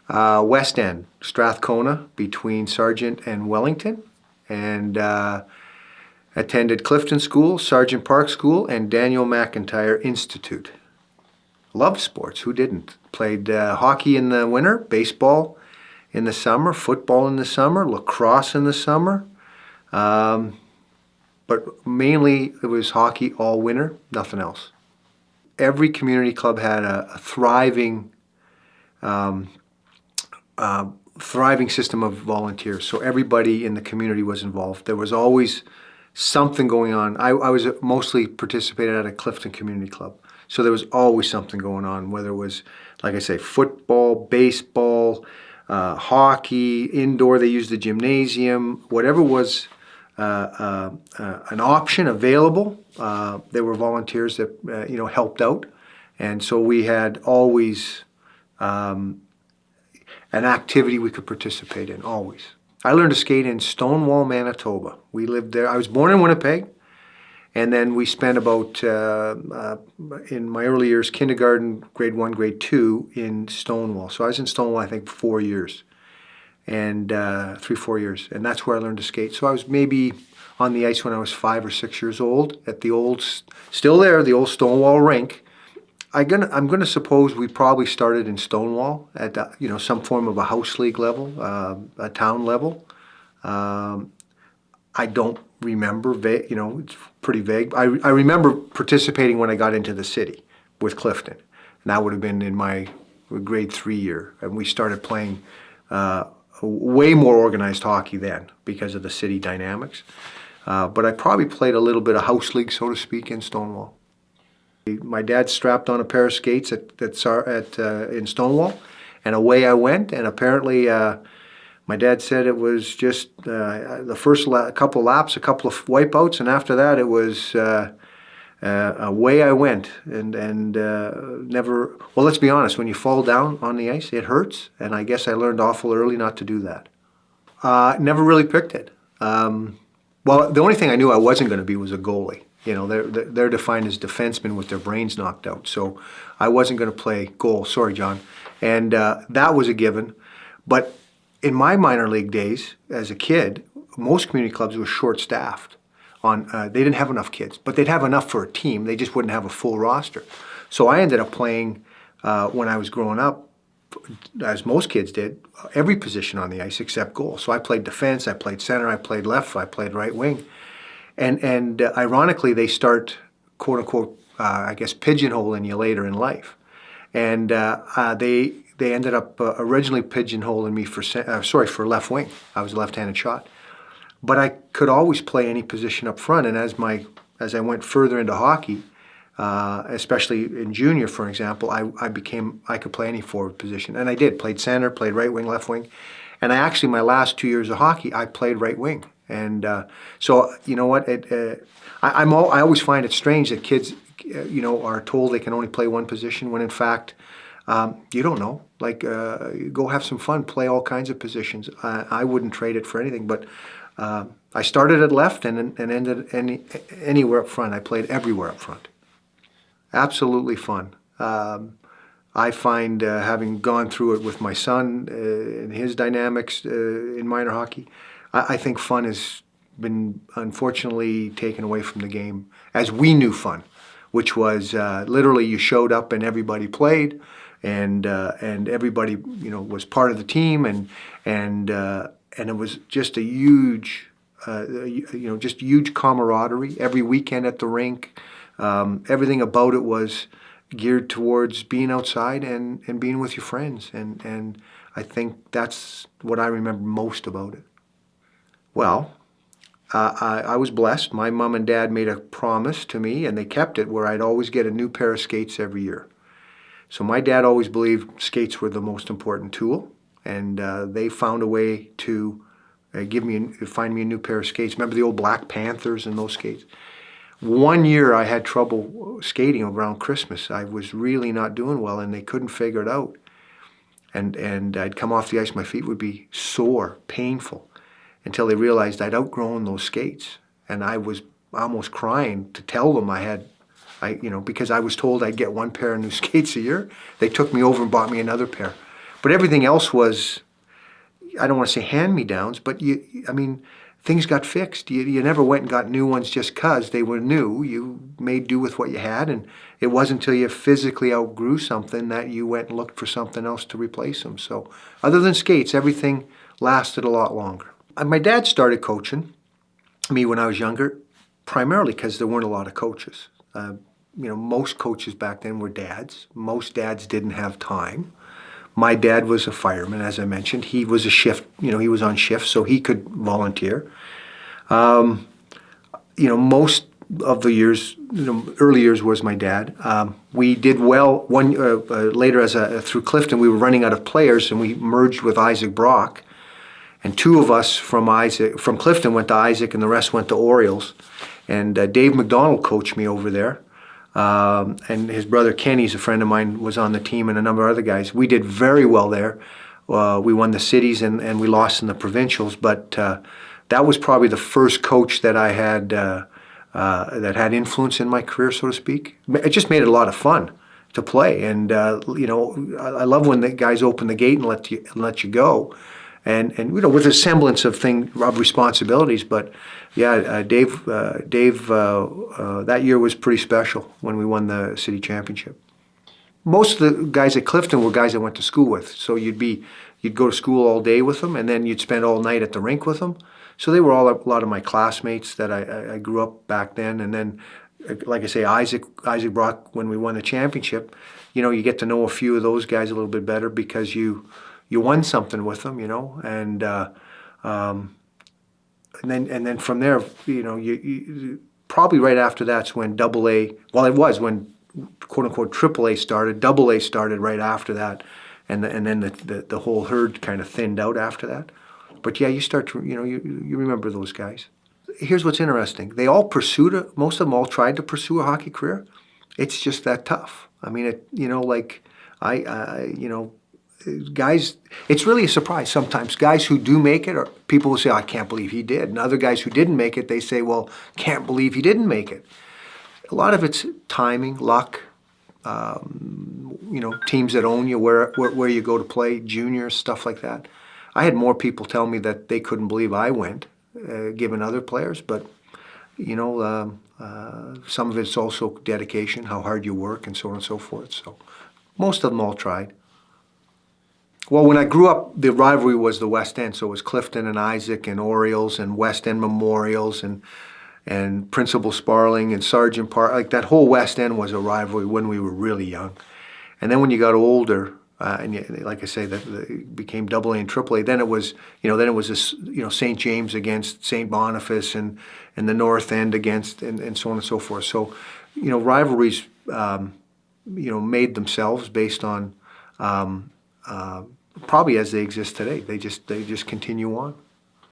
West End, Strathcona, between Sargent and Wellington, and attended Clifton School, Sargent Park School, and Daniel McIntyre Institute. Loved sports, who didn't? Played hockey in the winter, baseball in the summer, football in the summer, lacrosse in the summer. But mainly it was hockey all winter, nothing else. Every community club had a thriving system of volunteers. So everybody in the community was involved. There was always something going on. I was mostly participated at a Clifton Community Club. So there was always something going on, whether it was, like I say, football, baseball, hockey, indoor, they used the gymnasium, whatever was an option available. There were volunteers that helped out, and so we had always an activity we could participate in. Always. I learned to skate in Stonewall, Manitoba. We lived there. I was born in Winnipeg, and then we spent about in my early years, kindergarten, grade 1, grade 2 in Stonewall. So I was in Stonewall, I think, 4 years. And 3-4 years, and that's where I learned to skate. So I was maybe on the ice when I was 5 or 6 years old at the old, still there, the old Stonewall rink. I'm gonna suppose we probably started in Stonewall at some form of a house league level, a town level. I don't remember, it's pretty vague. I remember participating when I got into the city with Clifton, and that would have been in my grade 3 year, and we started playing way more organized hockey then because of the city dynamics. But I probably played a little bit of house league, so to speak, in Stonewall. My dad strapped on a pair of skates in Stonewall, and away I went. And apparently, my dad said it was just the first couple laps, a couple of wipeouts, and after that, it was away I went, and never. Well, let's be honest. When you fall down on the ice, it hurts, and I guess I learned awful early not to do that. Never really picked it. Well, the only thing I knew I wasn't going to be was a goalie. They're defined as defensemen with their brains knocked out. So I wasn't going to play goal. Sorry, John. And that was a given. But in my minor league days as a kid, most community clubs were short-staffed. They didn't have enough kids, but they'd have enough for a team. They just wouldn't have a full roster. So I ended up playing, when I was growing up, as most kids did, every position on the ice except goal. So I played defense, I played center, I played left, I played right wing. And ironically, they start, quote unquote, I guess, pigeonholing you later in life. And they ended up originally pigeonholing me for left wing. I was a left-handed shot. But I could always play any position up front, and as I went further into hockey, especially in junior, for example, I could play any forward position, and I did. Played center, played right wing, left wing, and my last 2 years of hockey, I played right wing. And so you know what? I always find it strange that kids, are told they can only play one position when in fact you don't know. Like go have some fun, play all kinds of positions. I wouldn't trade it for anything, but. I started at left and ended anywhere up front. I played everywhere up front. Absolutely fun. I find, having gone through it with my son and his dynamics in minor hockey, I think fun has been unfortunately taken away from the game as we knew fun, which was literally you showed up and everybody played, and everybody was part of the team, and it was just a huge, huge camaraderie every weekend at the rink. Everything about it was geared towards being outside and being with your friends. And I think that's what I remember most about it. Well, I was blessed. My mom and dad made a promise to me, and they kept it, where I'd always get a new pair of skates every year. So my dad always believed skates were the most important tool. And they found a way to find me a new pair of skates. Remember the old Black Panthers and those skates? One year I had trouble skating around Christmas. I was really not doing well, and they couldn't figure it out. And I'd come off the ice, my feet would be sore, painful, until they realized I'd outgrown those skates. And I was almost crying to tell them because I was told I'd get one pair of new skates a year. They took me over and bought me another pair. But everything else was, I don't want to say hand-me-downs, but things got fixed. You never went and got new ones just 'cause they were new. You made do with what you had, and it wasn't until you physically outgrew something that you went and looked for something else to replace them. So other than skates, everything lasted a lot longer. My dad started coaching me when I was younger, primarily because there weren't a lot of coaches. Most coaches back then were dads. Most dads didn't have time. My dad was a fireman, as I mentioned. He was a shift, he was on shift, so he could volunteer. Most of the years, early years was my dad. We did well. Later, through Clifton, we were running out of players, and we merged with Isaac Brock. And two of us from Clifton went to Isaac, and the rest went to Orioles. And Dave McDonald coached me over there. And his brother Kenny's a friend of mine, was on the team, and a number of other guys. We did very well there. We won the cities and we lost in the provincials, but that was probably the first coach that I had that had influence in my career, so to speak. It just made it a lot of fun to play, and I love when the guys open the gate and let you go. And with a semblance of responsibilities, but yeah, Dave, that year was pretty special when we won the city championship. Most of the guys at Clifton were guys I went to school with, so you'd go to school all day with them, and then you'd spend all night at the rink with them. So they were all a lot of my classmates that I grew up back then, and then, like I say, Isaac Brock, when we won the championship, you get to know a few of those guys a little bit better because you won something with them, and then from there, you probably right after that's when AA. Well, it was when quote unquote AAA started. AA started right after that, and then the whole herd kind of thinned out after that. But yeah, you start to you remember those guys. Here's what's interesting: they all most of them all tried to pursue a hockey career. It's just that tough. I mean, guys, it's really a surprise sometimes. Guys who do make it, or people will say, I can't believe he did. And other guys who didn't make it, they say, well, can't believe he didn't make it. A lot of it's timing, luck, teams that own you, where you go to play, juniors, stuff like that. I had more people tell me that they couldn't believe I went, given other players, but, some of it's also dedication, how hard you work, and so on and so forth. So most of them all tried. Well, when I grew up, the rivalry was the West End, so it was Clifton and Isaac and Orioles and West End Memorials and Principal Sparling and Sergeant Park. Like that whole West End was a rivalry when we were really young. And then when you got older, and like I say, that it became AA and AAA. Then it was, this, St. James against St. Boniface and the North End against and so on and so forth. So, rivalries, made themselves based on. Probably as they exist today. They just continue on.